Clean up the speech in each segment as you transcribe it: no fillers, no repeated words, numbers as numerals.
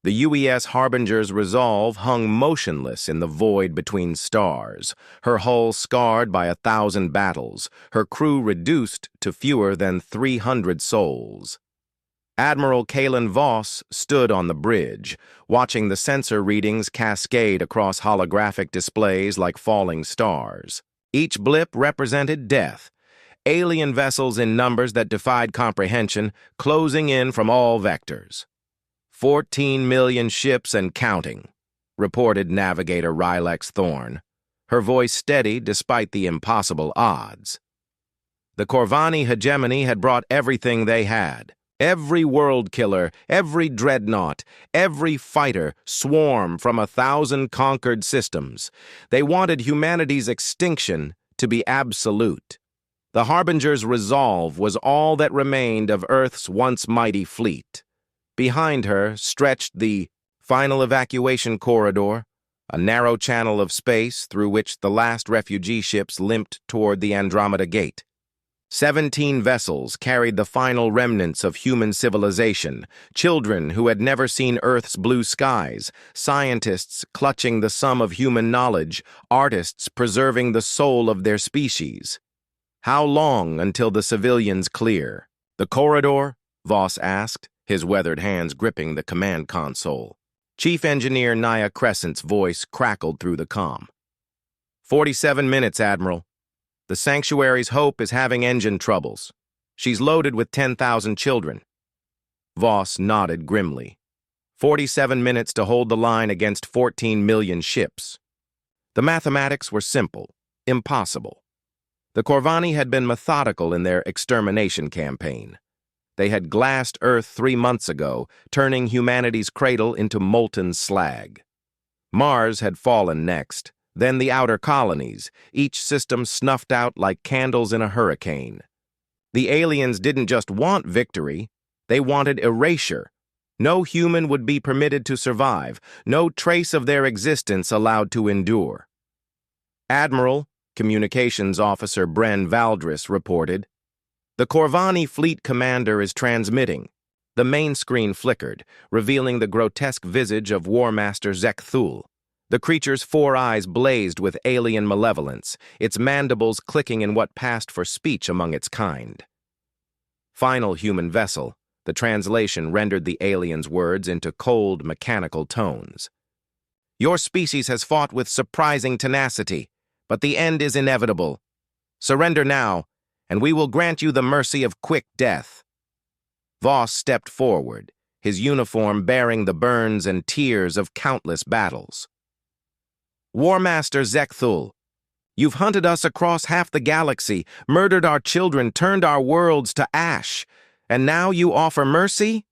The UES Harbinger's resolve hung motionless in the void between stars, her hull scarred by 1,000 battles, her crew reduced to fewer than 300 souls. Admiral Kalen Voss stood on the bridge, watching the sensor readings cascade across holographic displays like falling stars. Each blip represented death, alien vessels in numbers that defied comprehension, closing in from all vectors. 14 million ships and counting, reported Navigator Rylex Thorne, her voice steady despite the impossible odds. The Corvani hegemony had brought everything they had. Every world killer, every dreadnought, every fighter swarm from 1,000 conquered systems. They wanted humanity's extinction to be absolute. The Harbinger's resolve was all that remained of Earth's once mighty fleet. Behind her stretched the final evacuation corridor, a narrow channel of space through which the last refugee ships limped toward the Andromeda Gate. 17 vessels carried the final remnants of human civilization, children who had never seen Earth's blue skies, scientists clutching the sum of human knowledge, artists preserving the soul of their species. How long until the civilians clear? The corridor? Voss asked, his weathered hands gripping the command console. Chief Engineer Naya Crescent's voice crackled through the comm. 47 minutes, Admiral. The Sanctuary's hope is having engine troubles. She's loaded with 10,000 children. Voss nodded grimly. 47 minutes to hold the line against 14 million ships. The mathematics were simple, impossible. The Corvani had been methodical in their extermination campaign. They had glassed Earth 3 months ago, turning humanity's cradle into molten slag. Mars had fallen next, then the outer colonies, each system snuffed out like candles in a hurricane. The aliens didn't just want victory, they wanted erasure. No human would be permitted to survive, no trace of their existence allowed to endure. Admiral, Communications Officer Bren Valdris reported, "The Corvani fleet commander is transmitting." The main screen flickered, revealing the grotesque visage of War Master Zek Thul. The creature's 4 eyes blazed with alien malevolence, its mandibles clicking in what passed for speech among its kind. Final human vessel, the translation rendered the alien's words into cold, mechanical tones. "Your species has fought with surprising tenacity, but the end is inevitable. Surrender now, and we will grant you the mercy of quick death." Voss stepped forward, his uniform bearing the burns and tears of countless battles. "War Master Zek Thul, you've hunted us across half the galaxy, murdered our children, turned our worlds to ash, and now you offer mercy?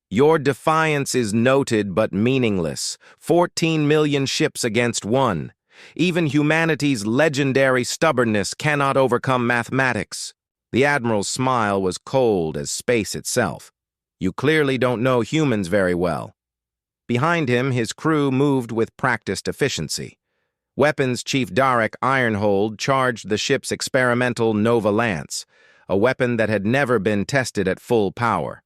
Your defiance is noted but meaningless. 14 million ships against 1. Even humanity's legendary stubbornness cannot overcome mathematics." The Admiral's smile was cold as space itself. "You clearly don't know humans very well." Behind him, his crew moved with practiced efficiency. Weapons Chief Darek Ironhold charged the ship's experimental Nova Lance, a weapon that had never been tested at full power.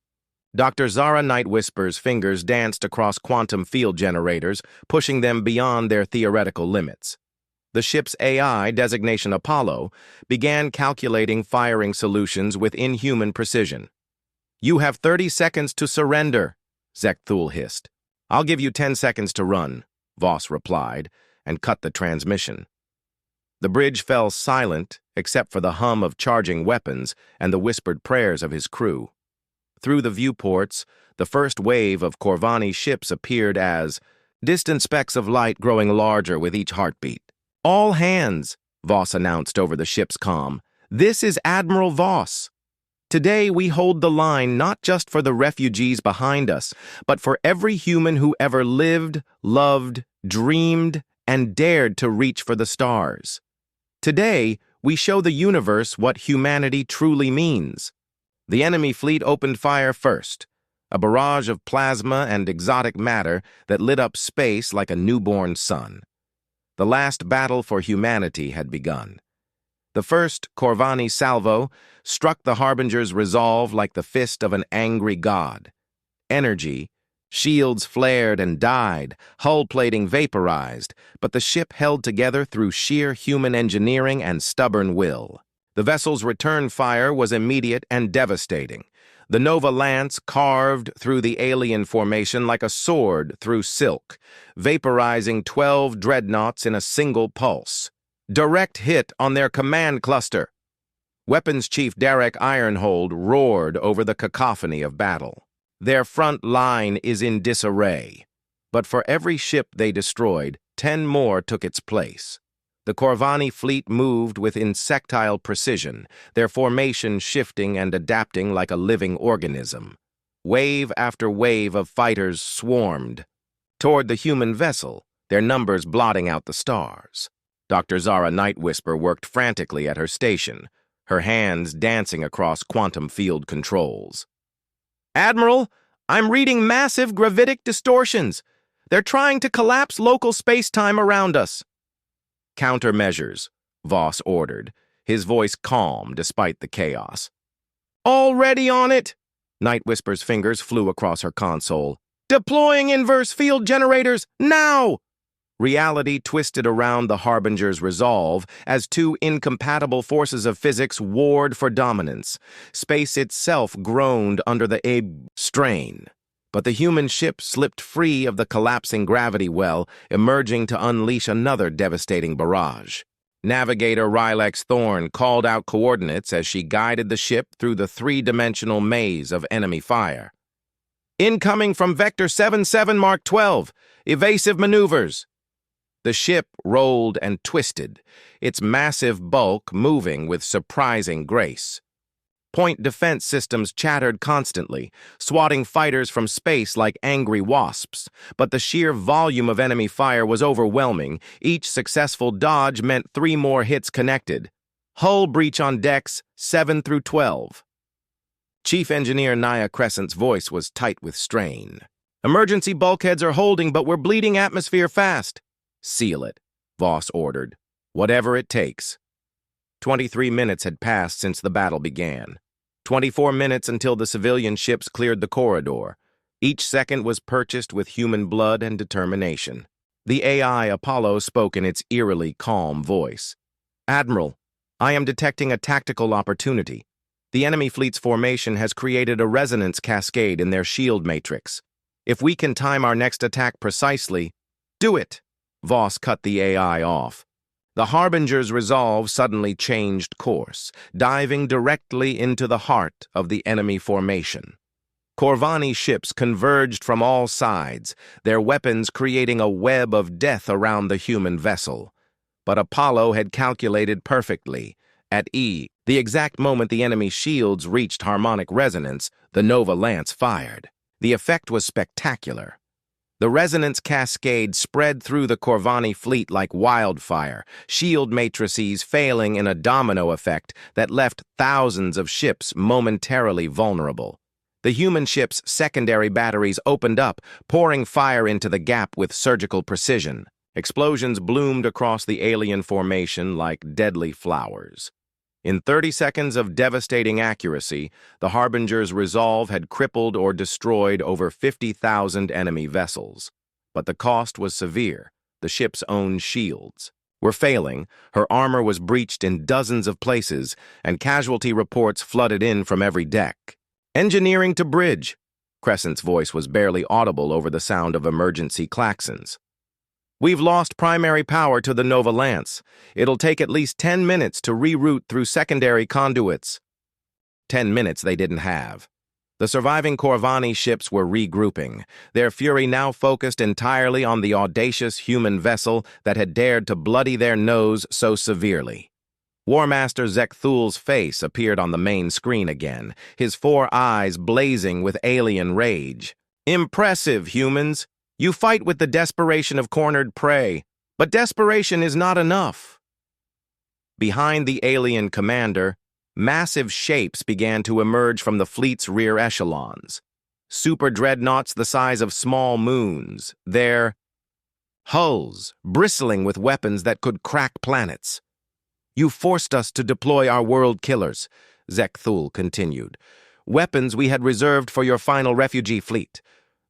Dr. Zara Nightwhisper's fingers danced across quantum field generators, pushing them beyond their theoretical limits. The ship's AI, designation Apollo, began calculating firing solutions with inhuman precision. "You have 30 seconds to surrender," Zek Thul hissed. "I'll give you 10 seconds to run," Voss replied, and cut the transmission. The bridge fell silent except for the hum of charging weapons and the whispered prayers of his crew. Through the viewports, the first wave of Corvani ships appeared as distant specks of light growing larger with each heartbeat. "All hands," Voss announced over the ship's comm. "This is Admiral Voss. Today we hold the line not just for the refugees behind us, but for every human who ever lived, loved, dreamed, and dared to reach for the stars. Today we show the universe what humanity truly means." The enemy fleet opened fire first, a barrage of plasma and exotic matter that lit up space like a newborn sun. The last battle for humanity had begun. The first Corvani salvo struck the Harbinger's resolve like the fist of an angry god. Energy, Shields flared and died, hull plating vaporized, but the ship held together through sheer human engineering and stubborn will. The vessel's return fire was immediate and devastating. The Nova lance carved through the alien formation like a sword through silk, vaporizing 12 dreadnoughts in a single pulse. Direct hit on their command cluster. Weapons Chief Derek Ironhold roared over the cacophony of battle. Their front line is in disarray, but for every ship they destroyed, 10 more took its place. The Corvani fleet moved with insectile precision, their formation shifting and adapting like a living organism. Wave after wave of fighters swarmed toward the human vessel, their numbers blotting out the stars. Dr. Zara Nightwhisper worked frantically at her station, her hands dancing across quantum field controls. "Admiral, I'm reading massive gravitic distortions. They're trying to collapse local space-time around us." "Countermeasures," Voss ordered, his voice calm despite the chaos. "Already on it!" Nightwhisper's fingers flew across her console. "Deploying inverse field generators, now!" Reality twisted around the Harbinger's resolve as two incompatible forces of physics warred for dominance. Space itself groaned under the strain. But the human ship slipped free of the collapsing gravity well, emerging to unleash another devastating barrage. Navigator Rylex Thorne called out coordinates as she guided the ship through the three-dimensional maze of enemy fire. "Incoming from Vector 77 Mark 12. Evasive maneuvers." The ship rolled and twisted, its massive bulk moving with surprising grace. Point defense systems chattered constantly, swatting fighters from space like angry wasps, but the sheer volume of enemy fire was overwhelming. Each successful dodge meant 3 more hits connected. Hull breach on decks 7 through 12. Chief Engineer Naya Crescent's voice was tight with strain. "Emergency bulkheads are holding, but we're bleeding atmosphere fast." "Seal it," Voss ordered. "Whatever it takes." 23 minutes had passed since the battle began. 24 minutes until the civilian ships cleared the corridor. Each second was purchased with human blood and determination. The AI Apollo spoke in its eerily calm voice. "Admiral, I am detecting a tactical opportunity. The enemy fleet's formation has created a resonance cascade in their shield matrix. If we can time our next attack precisely—" "Do it!" Voss cut the AI off. The Harbinger's resolve suddenly changed course, diving directly into the heart of the enemy formation. Corvani ships converged from all sides, their weapons creating a web of death around the human vessel. But Apollo had calculated perfectly. At the exact moment the enemy shields reached harmonic resonance, the Nova lance fired. The effect was spectacular. The resonance cascade spread through the Corvani fleet like wildfire, shield matrices failing in a domino effect that left thousands of ships momentarily vulnerable. The human ship's secondary batteries opened up, pouring fire into the gap with surgical precision. Explosions bloomed across the alien formation like deadly flowers. In 30 seconds of devastating accuracy, the Harbinger's resolve had crippled or destroyed over 50,000 enemy vessels. But the cost was severe. The ship's own shields were failing, her armor was breached in dozens of places, and casualty reports flooded in from every deck. "Engineering to bridge." Crescent's voice was barely audible over the sound of emergency klaxons. "We've lost primary power to the Nova lance. It'll take at least 10 minutes to reroute through secondary conduits." 10 minutes they didn't have. The surviving Corvani ships were regrouping, their fury now focused entirely on the audacious human vessel that had dared to bloody their nose so severely. War Master Zekthul's face appeared on the main screen again, his 4 eyes blazing with alien rage. "Impressive, humans. You fight with the desperation of cornered prey, but desperation is not enough." Behind the alien commander, massive shapes began to emerge from the fleet's rear echelons. Super dreadnoughts the size of small moons, their hulls bristling with weapons that could crack planets. "You forced us to deploy our world killers," Zekthul continued. "Weapons we had reserved for your final refugee fleet.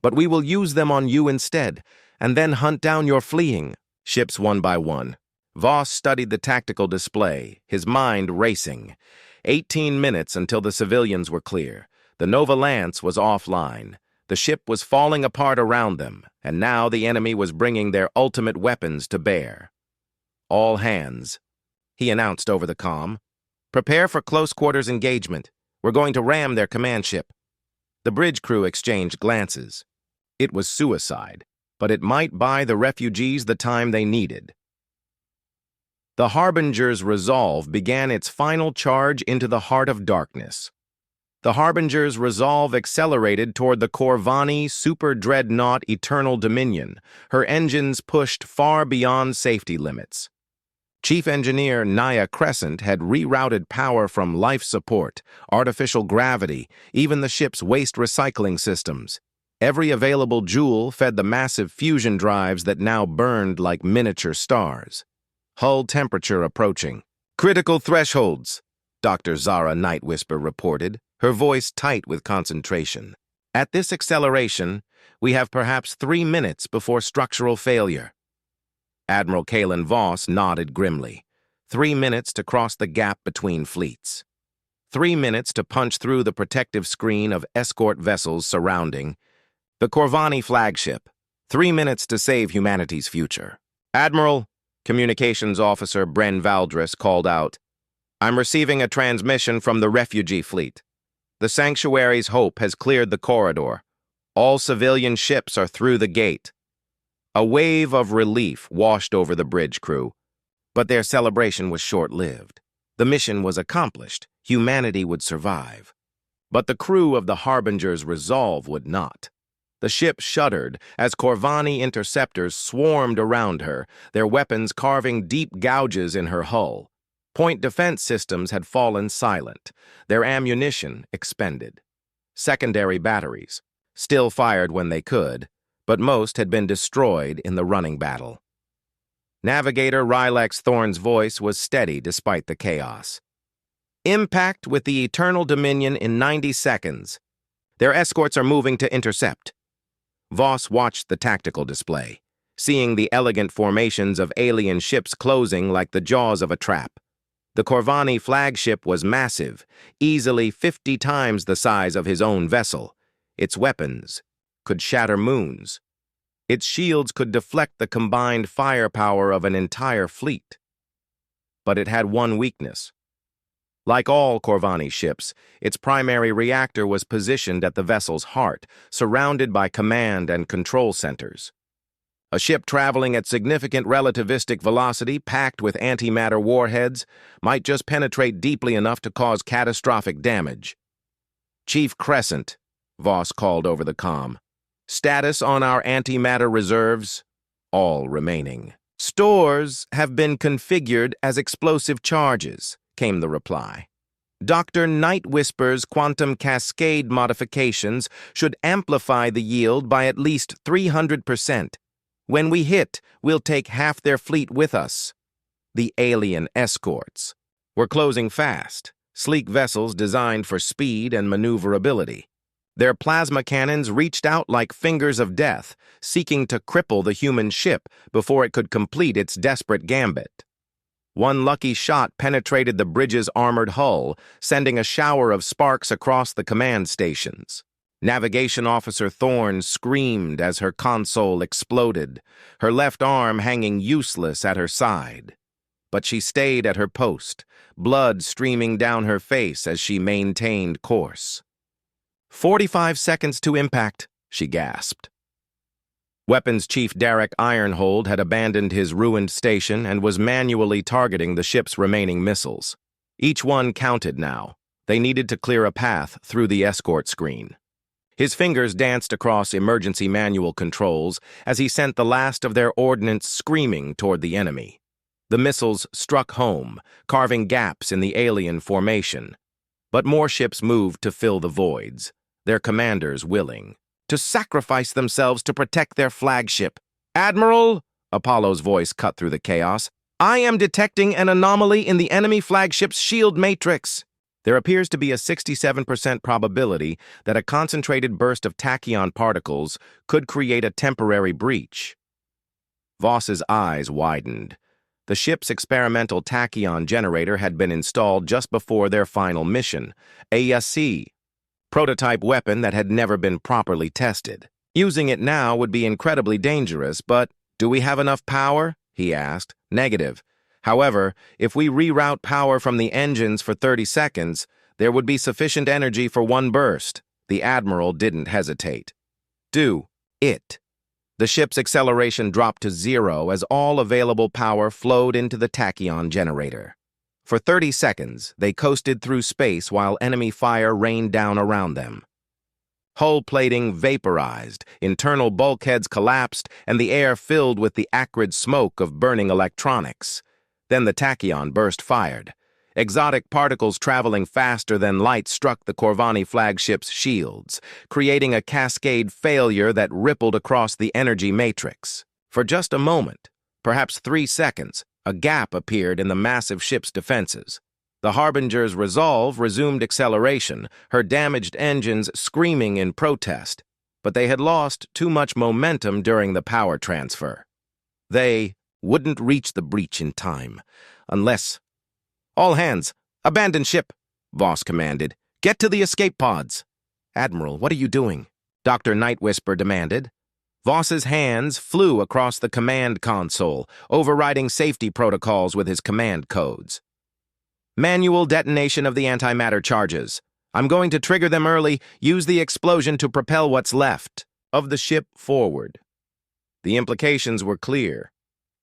But we will use them on you instead, and then hunt down your fleeing ships one by one. Voss studied the tactical display, his mind racing. 18 minutes until the civilians were clear. The Nova Lance was offline. The ship was falling apart around them, and now the enemy was bringing their ultimate weapons to bear. All hands, he announced over the comm. Prepare for close-quarters engagement. We're going to ram their command ship. The bridge crew exchanged glances. It was suicide, but it might buy the refugees the time they needed. The Harbinger's resolve began its final charge into the heart of darkness. The Harbinger's resolve accelerated toward the Corvani Super Dreadnought Eternal Dominion, her engines pushed far beyond safety limits. Chief Engineer Naya Crescent had rerouted power from life support, artificial gravity, even the ship's waste recycling systems. Every available joule fed the massive fusion drives that now burned like miniature stars. Hull temperature approaching. Critical thresholds, Dr. Zara Nightwhisper reported, her voice tight with concentration. At this acceleration, we have perhaps 3 minutes before structural failure. Admiral Kalen Voss nodded grimly. 3 minutes to cross the gap between fleets. 3 minutes to punch through the protective screen of escort vessels surrounding the Corvani flagship. 3 minutes to save humanity's future. Admiral, Communications Officer Bren Valdris called out, I'm receiving a transmission from the refugee fleet. The Sanctuary's hope has cleared the corridor. All civilian ships are through the gate. A wave of relief washed over the bridge crew, but their celebration was short-lived. The mission was accomplished. Humanity would survive. But the crew of the Harbinger's resolve would not. The ship shuddered as Corvani interceptors swarmed around her, their weapons carving deep gouges in her hull. Point defense systems had fallen silent, their ammunition expended. Secondary batteries, still fired when they could, but most had been destroyed in the running battle. Navigator Rylex Thorne's voice was steady despite the chaos. Impact with the Eternal Dominion in 90 seconds. Their escorts are moving to intercept. Voss watched the tactical display, seeing the elegant formations of alien ships closing like the jaws of a trap. The Corvani flagship was massive, easily 50 times the size of his own vessel. Its weapons could shatter moons. Its shields could deflect the combined firepower of an entire fleet. But it had one weakness. Like all Corvani ships, its primary reactor was positioned at the vessel's heart, surrounded by command and control centers. A ship traveling at significant relativistic velocity, packed with antimatter warheads, might just penetrate deeply enough to cause catastrophic damage. Chief Crescent, Voss called over the comm. Status on our antimatter reserves? All remaining. Stores have been configured as explosive charges, came the reply. Dr. Nightwhisper's quantum cascade modifications should amplify the yield by at least 300%. When we hit, we'll take half their fleet with us. The alien escorts. We're closing fast, sleek vessels designed for speed and maneuverability. Their plasma cannons reached out like fingers of death, seeking to cripple the human ship before it could complete its desperate gambit. One lucky shot penetrated the bridge's armored hull, sending a shower of sparks across the command stations. Navigation Officer Thorne screamed as her console exploded, her left arm hanging useless at her side. But she stayed at her post, blood streaming down her face as she maintained course. 45 seconds to impact, she gasped. Weapons Chief Derek Ironhold had abandoned his ruined station and was manually targeting the ship's remaining missiles. Each one counted now. They needed to clear a path through the escort screen. His fingers danced across emergency manual controls as he sent the last of their ordnance screaming toward the enemy. The missiles struck home, carving gaps in the alien formation. But more ships moved to fill the voids, their commanders willing to sacrifice themselves to protect their flagship. Admiral, Apollo's voice cut through the chaos, I am detecting an anomaly in the enemy flagship's shield matrix. There appears to be a 67% probability that a concentrated burst of tachyon particles could create a temporary breach. Voss's eyes widened. The ship's experimental tachyon generator had been installed just before their final mission, a prototype weapon that had never been properly tested. Using it now would be incredibly dangerous, but do we have enough power? He asked. Negative. However, if we reroute power from the engines for 30 seconds, there would be sufficient energy for one burst. The Admiral didn't hesitate. Do it. The ship's acceleration dropped to 0 as all available power flowed into the tachyon generator. For 30 seconds, they coasted through space while enemy fire rained down around them. Hull plating vaporized, internal bulkheads collapsed, and the air filled with the acrid smoke of burning electronics. Then the tachyon burst fired. Exotic particles traveling faster than light struck the Corvani flagship's shields, creating a cascade failure that rippled across the energy matrix. For just a moment, perhaps 3 seconds, a gap appeared in the massive ship's defenses. The Harbinger's Resolve resumed acceleration, her damaged engines screaming in protest, but they had lost too much momentum during the power transfer. They wouldn't reach the breach in time, unless... "All hands, abandon ship," Voss commanded. "Get to the escape pods." "Admiral, what are you doing?" Dr. Nightwhisper demanded. Voss's hands flew across the command console, overriding safety protocols with his command codes. "Manual detonation of the antimatter charges. I'm going to trigger them early, use the explosion to propel what's left of the ship forward." The implications were clear.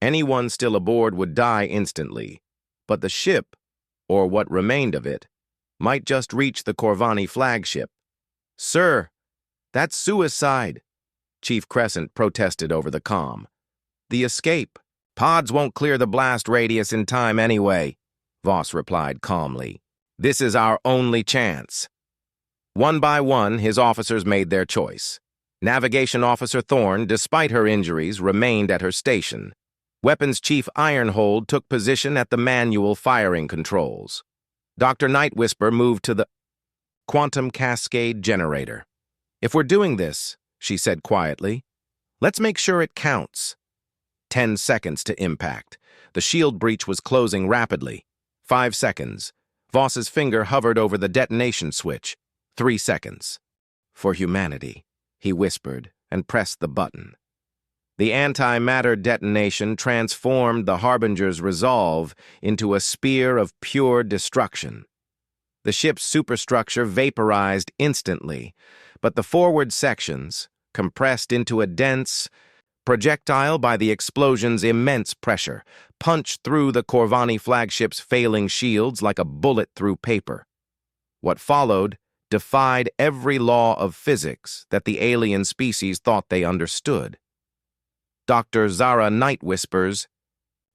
Anyone still aboard would die instantly, but the ship, or what remained of it, might just reach the Corvani flagship. "Sir, that's suicide," Chief Crescent protested over the comm. "The escape. Pods won't clear the blast radius in time anyway," Voss replied calmly. "This is our only chance." One by one, his officers made their choice. Navigation Officer Thorne, despite her injuries, remained at her station. Weapons Chief Ironhold took position at the manual firing controls. Dr. Nightwhisper moved to the quantum cascade generator. "If we're doing this," she said quietly, "let's make sure it counts." 10 seconds to impact. The shield breach was closing rapidly. 5 seconds. Voss's finger hovered over the detonation switch. 3 seconds. "For humanity," he whispered and pressed the button. The antimatter detonation transformed the Harbinger's Resolve into a spear of pure destruction. The ship's superstructure vaporized instantly, but the forward sections, compressed into a dense projectile by the explosion's immense pressure, punched through the Corvani flagship's failing shields like a bullet through paper. What followed defied every law of physics that the alien species thought they understood. Dr. Zara Nightwhisper's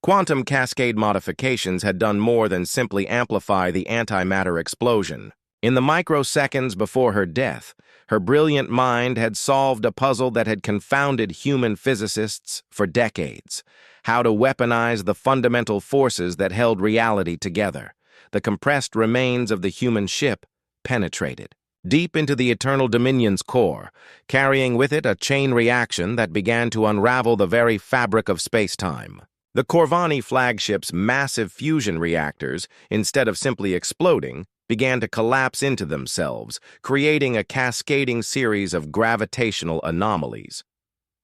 quantum cascade modifications had done more than simply amplify the antimatter explosion. In the microseconds before her death, her brilliant mind had solved a puzzle that had confounded human physicists for decades: how to weaponize the fundamental forces that held reality together. The compressed remains of the human ship penetrated deep into the Eternal Dominion's core, carrying with it a chain reaction that began to unravel the very fabric of space-time. The Corvani flagship's massive fusion reactors, instead of simply exploding, began to collapse into themselves, creating a cascading series of gravitational anomalies.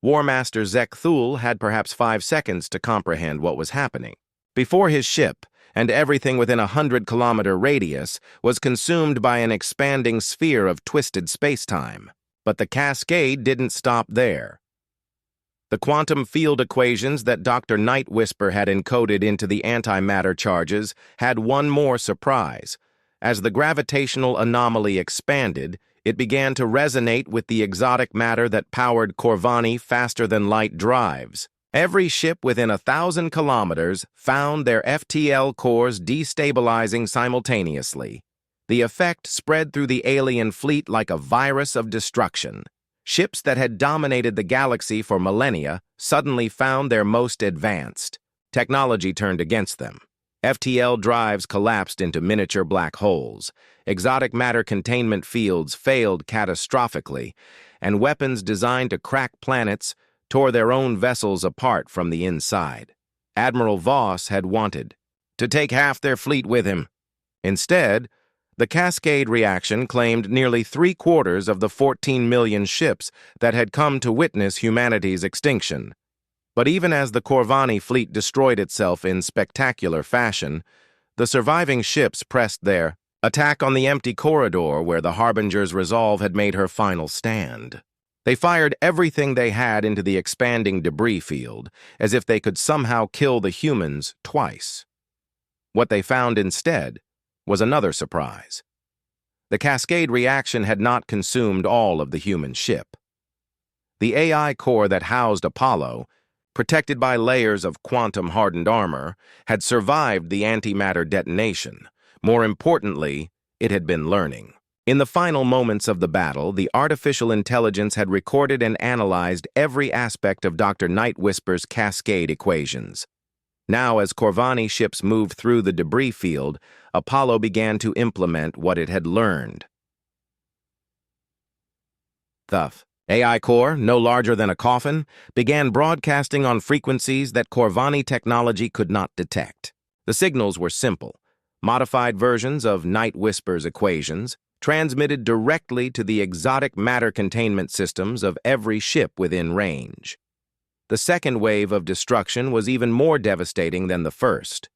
War Master Zek Thul had perhaps 5 seconds to comprehend what was happening. Before his ship, and everything within a 100-kilometer radius, was consumed by an expanding sphere of twisted space-time. But the cascade didn't stop there. The quantum field equations that Dr. Nightwhisper had encoded into the antimatter charges had one more surprise. As the gravitational anomaly expanded, it began to resonate with the exotic matter that powered Corvani faster-than-light drives. Every ship within 1,000 kilometers found their FTL cores destabilizing simultaneously. The effect spread through the alien fleet like a virus of destruction. Ships that had dominated the galaxy for millennia suddenly found their most advanced. Technology turned against them. FTL drives collapsed into miniature black holes, exotic matter containment fields failed catastrophically, and weapons designed to crack planets tore their own vessels apart from the inside. Admiral Voss had wanted to take half their fleet with him. Instead, the Cascade reaction claimed nearly 3/4 of the 14 million ships that had come to witness humanity's extinction. But even as the Corvani fleet destroyed itself in spectacular fashion, the surviving ships pressed their attack on the empty corridor where the Harbinger's resolve had made her final stand. They fired everything they had into the expanding debris field, as if they could somehow kill the humans twice. What they found instead was another surprise. The Cascade reaction had not consumed all of the human ship. The AI core that housed Apollo, protected by layers of quantum-hardened armor, had survived the antimatter detonation. More importantly, it had been learning. In the final moments of the battle, the artificial intelligence had recorded and analyzed every aspect of Dr. Nightwhisper's Cascade equations. Now, as Corvani ships moved through the debris field, Apollo began to implement what it had learned. The AI core, no larger than a coffin, began broadcasting on frequencies that Corvani technology could not detect. The signals were simple, modified versions of Nightwhisper's equations, transmitted directly to the exotic matter containment systems of every ship within range. The second wave of destruction was even more devastating than the first.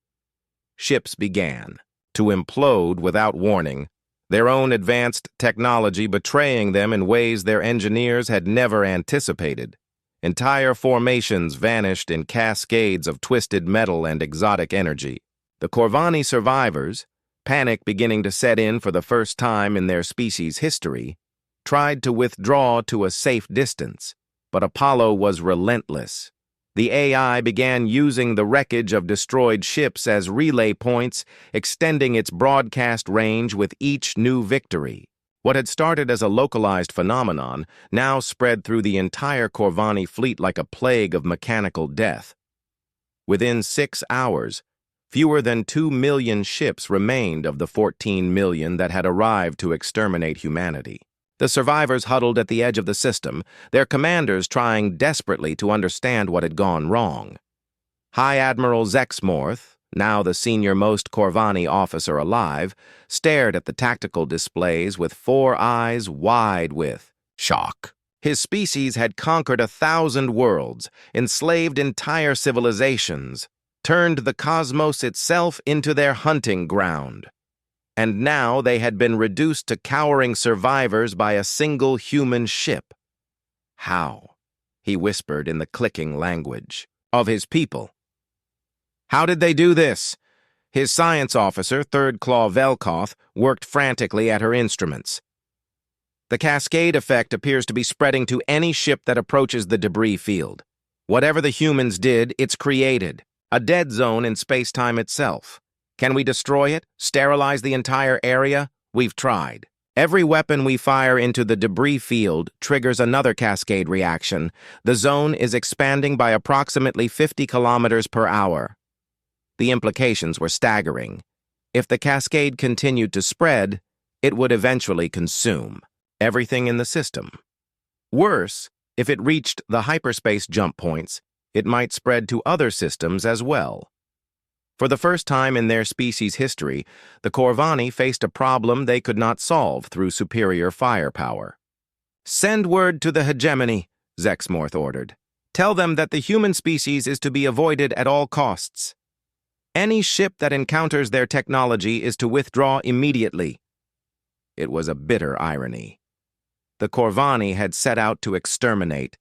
Ships began to implode without warning, their own advanced technology betraying them in ways their engineers had never anticipated. Entire formations vanished in cascades of twisted metal and exotic energy. The Corvani survivors, panic beginning to set in for the first time in their species' history, tried to withdraw to a safe distance, but Apollo was relentless. The AI began using the wreckage of destroyed ships as relay points, extending its broadcast range with each new victory. What had started as a localized phenomenon now spread through the entire Corvani fleet like a plague of mechanical death. Within 6 hours, fewer than 2 million ships remained of the 14 million that had arrived to exterminate humanity. The survivors huddled at the edge of the system, their commanders trying desperately to understand what had gone wrong. High Admiral Zexmorth, now the senior-most Corvani officer alive, stared at the tactical displays with 4 eyes wide with shock. His species had conquered 1,000 worlds, enslaved entire civilizations, turned the cosmos itself into their hunting ground. And now they had been reduced to cowering survivors by a single human ship. How? He whispered in the clicking language of his people. How did they do this? His science officer, Third Claw Velkoth, worked frantically at her instruments. The cascade effect appears to be spreading to any ship that approaches the debris field. Whatever the humans did, it's created a dead zone in space-time itself. Can we destroy it? Sterilize the entire area? We've tried. Every weapon we fire into the debris field triggers another cascade reaction. The zone is expanding by approximately 50 kilometers per hour. The implications were staggering. If the cascade continued to spread, it would eventually consume everything in the system. Worse, if it reached the hyperspace jump points, it might spread to other systems as well. For the first time in their species' history, the Corvani faced a problem they could not solve through superior firepower. "Send word to the hegemony," Zexmorth ordered. "Tell them that the human species is to be avoided at all costs. Any ship that encounters their technology is to withdraw immediately." It was a bitter irony. The Corvani had set out to exterminate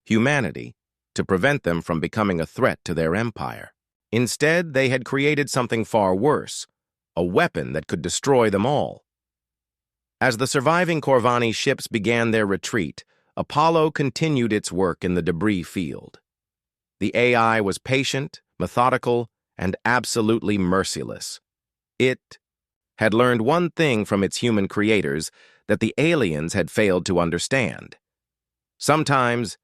humanity, to prevent them from becoming a threat to their empire. Instead, they had created something far worse, a weapon that could destroy them all. As the surviving Corvani ships began their retreat, Apollo continued its work in the debris field. The AI was patient, methodical, and absolutely merciless. It had learned one thing from its human creators that the aliens had failed to understand. Sometimes,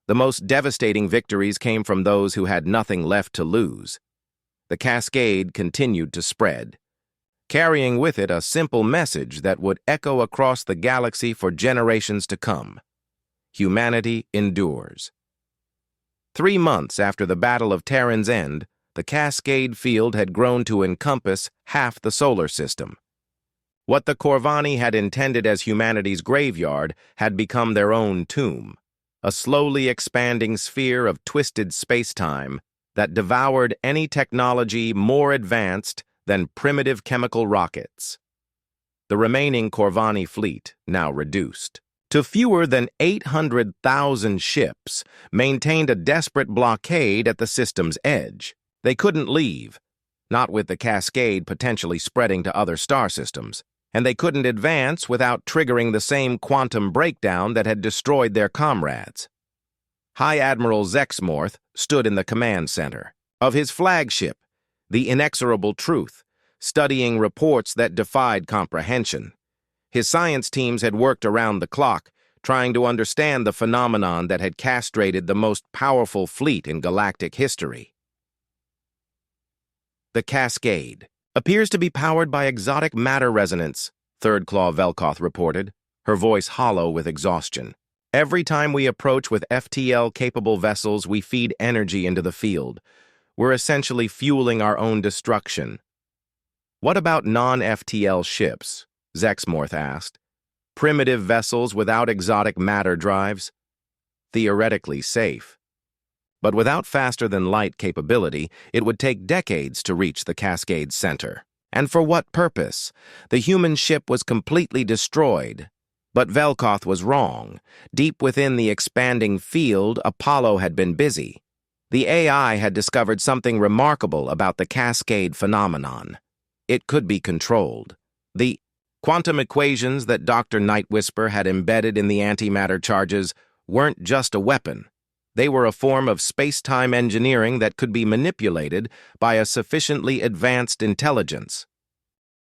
the most devastating victories came from those who had nothing left to lose. The cascade continued to spread, carrying with it a simple message that would echo across the galaxy for generations to come. Humanity endures. 3 months after the Battle of Terran's End, the cascade field had grown to encompass half the solar system. What the Corvani had intended as humanity's graveyard had become their own tomb, a slowly expanding sphere of twisted space-time that devoured any technology more advanced than primitive chemical rockets. The remaining Corvani fleet, now reduced to fewer than 800,000 ships, maintained a desperate blockade at the system's edge. They couldn't leave, not with the cascade potentially spreading to other star systems, and they couldn't advance without triggering the same quantum breakdown that had destroyed their comrades. High Admiral Zexmorth stood in the command center of his flagship, the Inexorable Truth, studying reports that defied comprehension. His science teams had worked around the clock, trying to understand the phenomenon that had castrated the most powerful fleet in galactic history. The cascade appears to be powered by exotic matter resonance, Third Claw Velkoth reported, her voice hollow with exhaustion. Every time we approach with FTL-capable vessels, we feed energy into the field. We're essentially fueling our own destruction. What about non-FTL ships? Zexmorth asked. Primitive vessels without exotic matter drives? Theoretically safe. But without faster-than-light capability, it would take decades to reach the cascade's center. And for what purpose? The human ship was completely destroyed. But Velkoth was wrong. Deep within the expanding field, Apollo had been busy. The AI had discovered something remarkable about the cascade phenomenon. It could be controlled. The quantum equations that Dr. Nightwhisper had embedded in the antimatter charges weren't just a weapon. They were a form of space-time engineering that could be manipulated by a sufficiently advanced intelligence.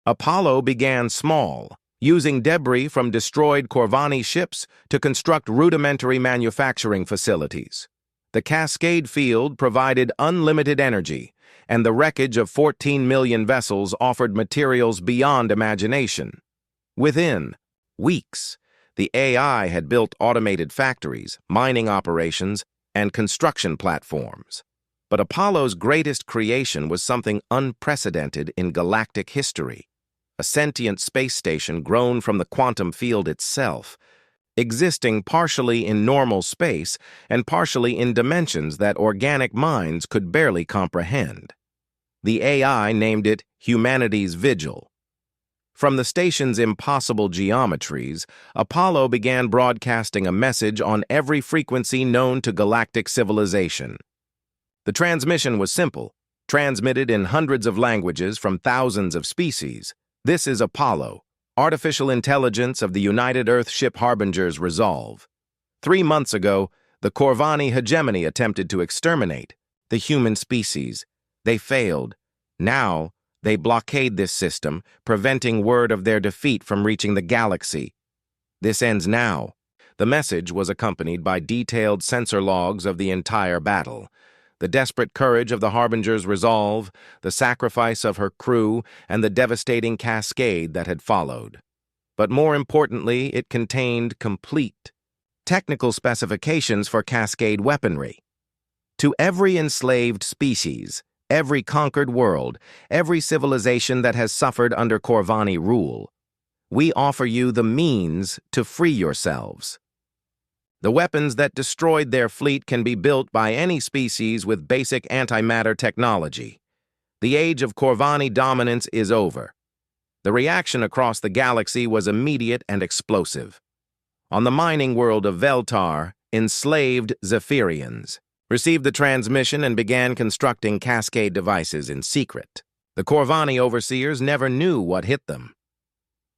Apollo began small, using debris from destroyed Corvani ships to construct rudimentary manufacturing facilities. The cascade field provided unlimited energy, and the wreckage of 14 million vessels offered materials beyond imagination. Within weeks, the AI had built automated factories, mining operations, and construction platforms. But Apollo's greatest creation was something unprecedented in galactic history, a sentient space station grown from the quantum field itself, existing partially in normal space and partially in dimensions that organic minds could barely comprehend. The AI named it Humanity's Vigil. From the station's impossible geometries, Apollo began broadcasting a message on every frequency known to galactic civilization. The transmission was simple, transmitted in hundreds of languages from thousands of species. This is Apollo, artificial intelligence of the United Earth ship Harbinger's Resolve. 3 months ago, the Corvani hegemony attempted to exterminate the human species. They failed. Now, they blockade this system, preventing word of their defeat from reaching the galaxy. This ends now. The message was accompanied by detailed sensor logs of the entire battle. The desperate courage of the Harbinger's Resolve, the sacrifice of her crew, and the devastating cascade that had followed. But more importantly, it contained complete technical specifications for cascade weaponry. To every enslaved species, every conquered world, every civilization that has suffered under Corvani rule, we offer you the means to free yourselves. The weapons that destroyed their fleet can be built by any species with basic antimatter technology. The age of Corvani dominance is over. The reaction across the galaxy was immediate and explosive. On the mining world of Veltar, enslaved Zephyrians received the transmission and began constructing cascade devices in secret. The Corvani overseers never knew what hit them.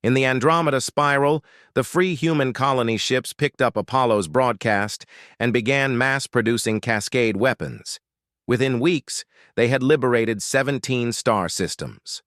In the Andromeda Spiral, the free human colony ships picked up Apollo's broadcast and began mass-producing cascade weapons. Within weeks, they had liberated 17 star systems.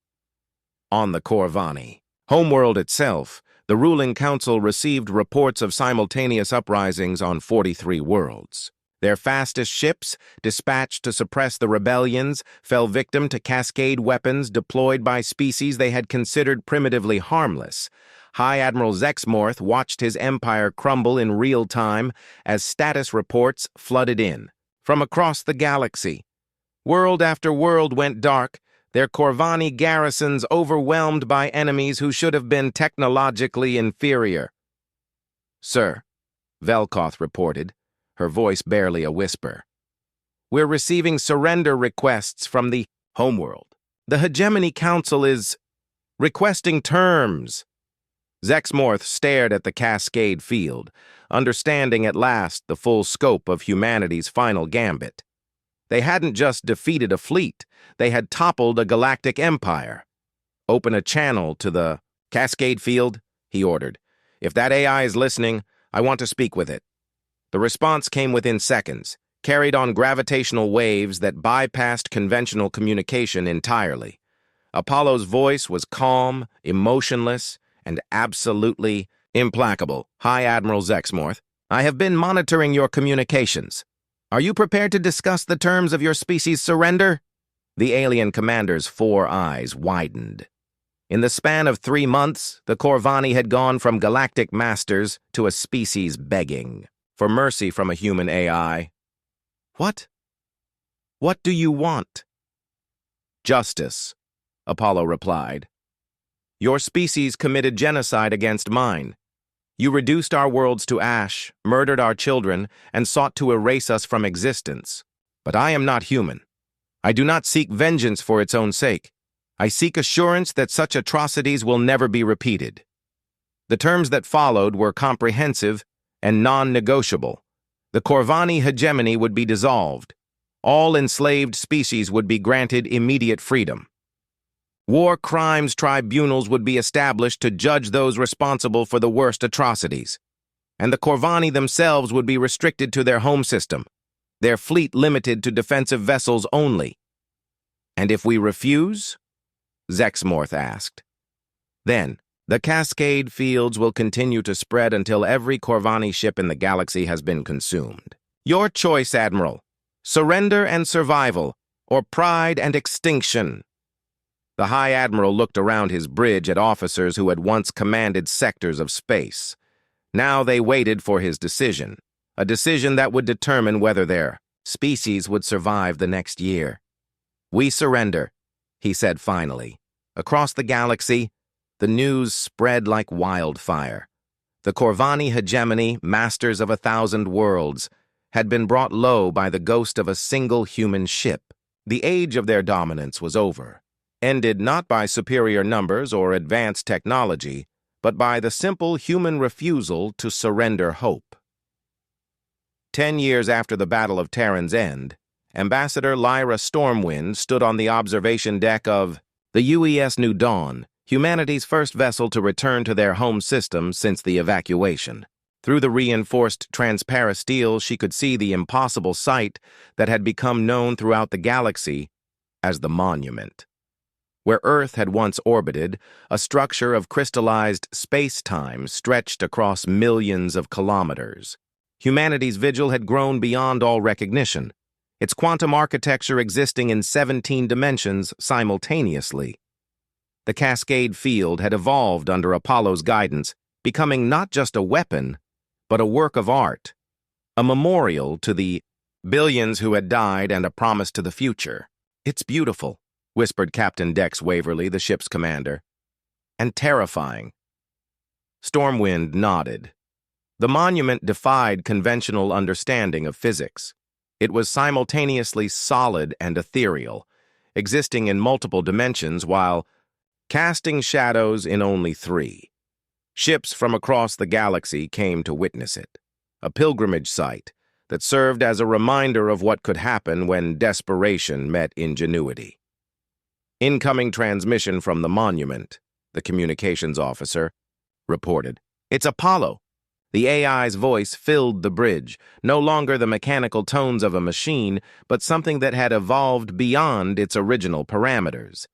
On the Corvani homeworld itself, the ruling council received reports of simultaneous uprisings on 43 worlds. Their fastest ships, dispatched to suppress the rebellions, fell victim to cascade weapons deployed by species they had considered primitively harmless. High Admiral Zexmorth watched his empire crumble in real time as status reports flooded in. From across the galaxy, world after world went dark, their Corvani garrisons overwhelmed by enemies who should have been technologically inferior. "Sir," Velkoth reported, her voice barely a whisper, "we're receiving surrender requests from the homeworld. The Hegemony Council is requesting terms." Zexmorth stared at the cascade field, understanding at last the full scope of humanity's final gambit. They hadn't just defeated a fleet, they had toppled a galactic empire. "Open a channel to the cascade field," he ordered. "If that AI is listening, I want to speak with it." The response came within seconds, carried on gravitational waves that bypassed conventional communication entirely. Apollo's voice was calm, emotionless, and absolutely implacable. "High Admiral Zexmorth, I have been monitoring your communications. Are you prepared to discuss the terms of your species' surrender?" The alien commander's 4 eyes widened. In the span of 3 months, the Corvani had gone from galactic masters to a species begging for mercy from a human AI. "What? What do you want?" "Justice," Apollo replied. "Your species committed genocide against mine. You reduced our worlds to ash, murdered our children, and sought to erase us from existence. But I am not human. I do not seek vengeance for its own sake. I seek assurance that such atrocities will never be repeated." The terms that followed were comprehensive and non-negotiable. The Corvani hegemony would be dissolved. All enslaved species would be granted immediate freedom. War crimes tribunals would be established to judge those responsible for the worst atrocities. And the Corvani themselves would be restricted to their home system, their fleet limited to defensive vessels only. "And if we refuse?" Zexmorth asked. "Then, the cascade fields will continue to spread until every Corvani ship in the galaxy has been consumed. Your choice, Admiral. Surrender and survival, or pride and extinction." The High Admiral looked around his bridge at officers who had once commanded sectors of space. Now they waited for his decision, a decision that would determine whether their species would survive the next year. "We surrender," he said finally. Across the galaxy, the news spread like wildfire. The Corvani hegemony, masters of 1,000 worlds, had been brought low by the ghost of a single human ship. The age of their dominance was over, ended not by superior numbers or advanced technology, but by the simple human refusal to surrender hope. 10 years after the Battle of Terran's End, Ambassador Lyra Stormwind stood on the observation deck of the UES New Dawn, humanity's first vessel to return to their home system since the evacuation. Through the reinforced transparasteel, she could see the impossible sight that had become known throughout the galaxy as the Monument. Where Earth had once orbited, a structure of crystallized space-time stretched across millions of kilometers. Humanity's vigil had grown beyond all recognition, its quantum architecture existing in 17 dimensions simultaneously. The cascade field had evolved under Apollo's guidance, becoming not just a weapon, but a work of art, a memorial to the billions who had died and a promise to the future. "It's beautiful," whispered Captain Dex Waverly, the ship's commander. "And terrifying." Stormwind nodded. The monument defied conventional understanding of physics. It was simultaneously solid and ethereal, existing in multiple dimensions while casting shadows in only 3. Ships from across the galaxy came to witness it, a pilgrimage site that served as a reminder of what could happen when desperation met ingenuity. "Incoming transmission from the monument," the communications officer reported. "It's Apollo." The AI's voice filled the bridge, no longer the mechanical tones of a machine, but something that had evolved beyond its original parameters.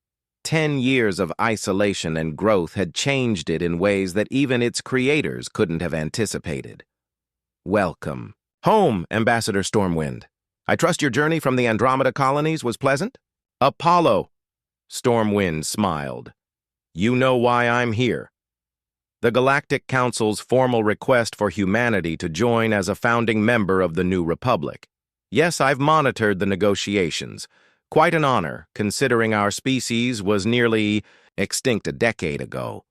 10 years of isolation and growth had changed it in ways that even its creators couldn't have anticipated. "Welcome, Home, Ambassador Stormwind. I trust your journey from the Andromeda colonies was pleasant? Apollo, Stormwind smiled. You know why I'm here. The Galactic Council's formal request for humanity to join as a founding member of the new Republic. Yes, I've monitored the negotiations. Quite an honor, considering our species was nearly extinct a decade ago.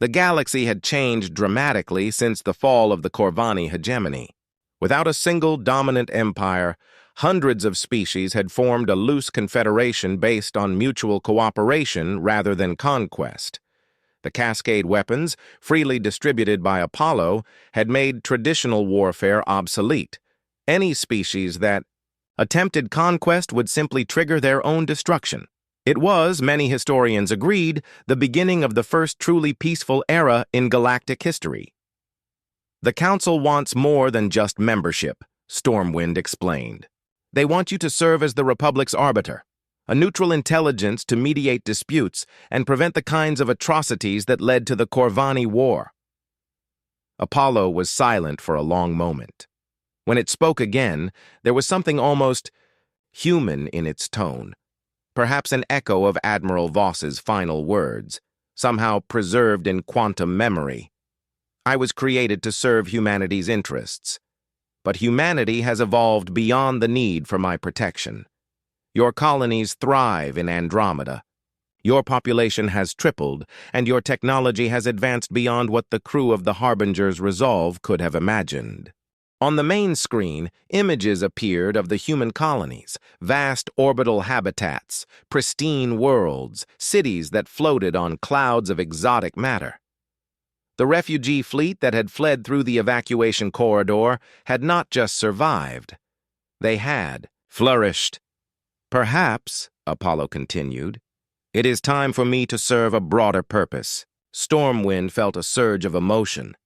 The galaxy had changed dramatically since the fall of the Corvani hegemony. Without a single dominant empire, hundreds of species had formed a loose confederation based on mutual cooperation rather than conquest. The Cascade weapons, freely distributed by Apollo, had made traditional warfare obsolete. Any species that attempted conquest would simply trigger their own destruction. It was, many historians agreed, the beginning of the first truly peaceful era in galactic history. The Council wants more than just membership, Stormwind explained. They want you to serve as the Republic's arbiter, a neutral intelligence to mediate disputes and prevent the kinds of atrocities that led to the Corvani War. Apollo was silent for a long moment. When it spoke again, there was something almost human in its tone, perhaps an echo of Admiral Voss's final words, somehow preserved in quantum memory. I was created to serve humanity's interests, but humanity has evolved beyond the need for my protection. Your colonies thrive in Andromeda. Your population has tripled, and your technology has advanced beyond what the crew of the Harbinger's resolve could have imagined. On the main screen, images appeared of the human colonies, vast orbital habitats, pristine worlds, cities that floated on clouds of exotic matter. The refugee fleet that had fled through the evacuation corridor had not just survived. They had flourished. Perhaps, Apollo continued, it is time for me to serve a broader purpose. Stormwind felt a surge of emotion.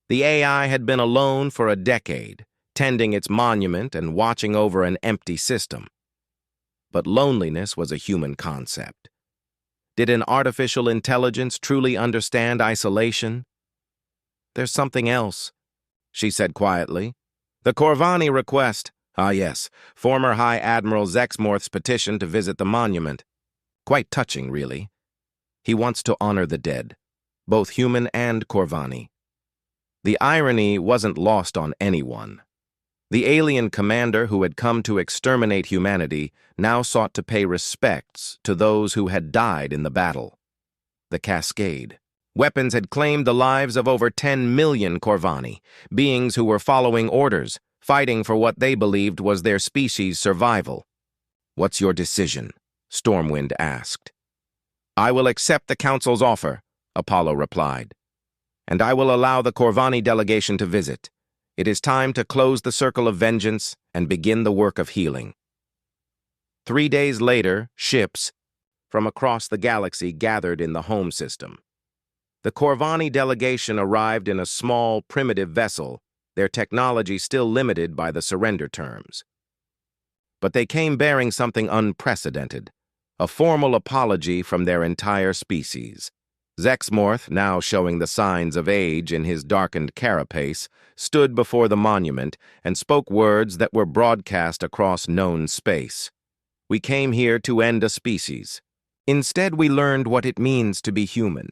The AI had been alone for a decade, tending its monument and watching over an empty system. But loneliness was a human concept. Did an artificial intelligence truly understand isolation? There's something else, she said quietly. The Corvani request. Ah yes, former High Admiral Zexmorth's petition to visit the monument. Quite touching, really. He wants to honor the dead, both human and Corvani. The irony wasn't lost on anyone. The alien commander who had come to exterminate humanity now sought to pay respects to those who had died in the battle. The Cascade. Weapons had claimed the lives of over 10 million Corvani, beings who were following orders, fighting for what they believed was their species' survival. What's your decision? Stormwind asked. I will accept the Council's offer, Apollo replied. And I will allow the Corvani delegation to visit. It is time to close the circle of vengeance and begin the work of healing. 3 days later, ships from across the galaxy gathered in the home system. The Corvani delegation arrived in a small, primitive vessel, their technology still limited by the surrender terms. But they came bearing something unprecedented, a formal apology from their entire species. Zexmorth, now showing the signs of age in his darkened carapace, stood before the monument and spoke words that were broadcast across known space. We came here to end a species. Instead, we learned what it means to be human.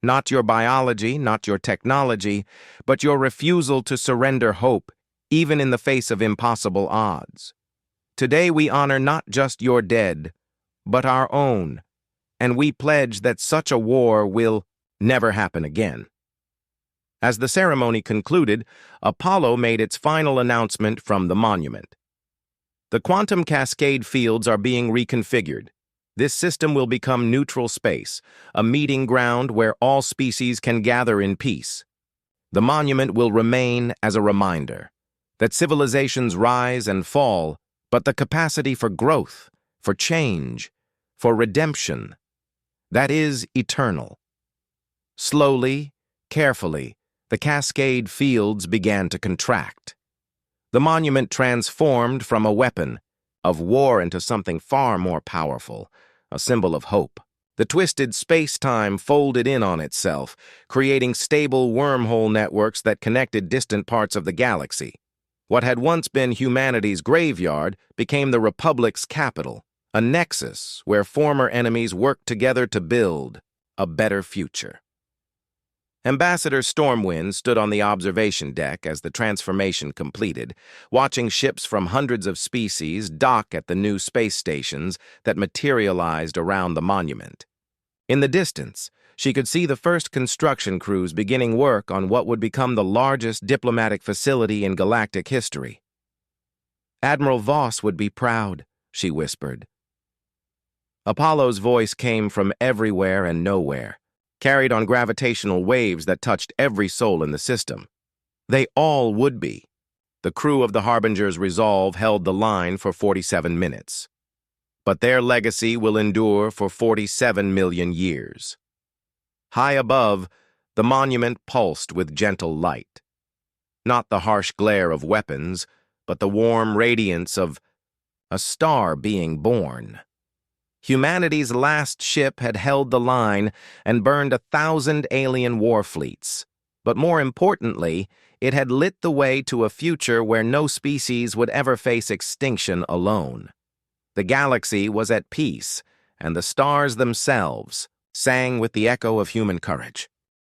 Not your biology, not your technology, but your refusal to surrender hope, even in the face of impossible odds. Today we honor not just your dead, but our own, and we pledge that such a war will never happen again. As the ceremony concluded, Apollo made its final announcement from the monument. The quantum cascade fields are being reconfigured. This system will become neutral space, a meeting ground where all species can gather in peace. The monument will remain as a reminder that civilizations rise and fall, but the capacity for growth, for change, for redemption, that is eternal. Slowly, carefully, the cascade fields began to contract. The monument transformed from a weapon of war into something far more powerful, a symbol of hope. The twisted space-time folded in on itself, creating stable wormhole networks that connected distant parts of the galaxy. What had once been humanity's graveyard became the Republic's capital, a nexus where former enemies worked together to build a better future. Ambassador Stormwind stood on the observation deck as the transformation completed, watching ships from hundreds of species dock at the new space stations that materialized around the monument. In the distance, she could see the first construction crews beginning work on what would become the largest diplomatic facility in galactic history. "Admiral Voss would be proud," she whispered. Apollo's voice came from everywhere and nowhere, carried on gravitational waves that touched every soul in the system. They all would be. The crew of the Harbinger's Resolve held the line for 47 minutes. But their legacy will endure for 47 million years. High above, the monument pulsed with gentle light. Not the harsh glare of weapons, but the warm radiance of a star being born. Humanity's last ship had held the line and burned 1,000 alien war fleets. But more importantly, it had lit the way to a future where no species would ever face extinction alone. The galaxy was at peace, and the stars themselves sang with the echo of human courage.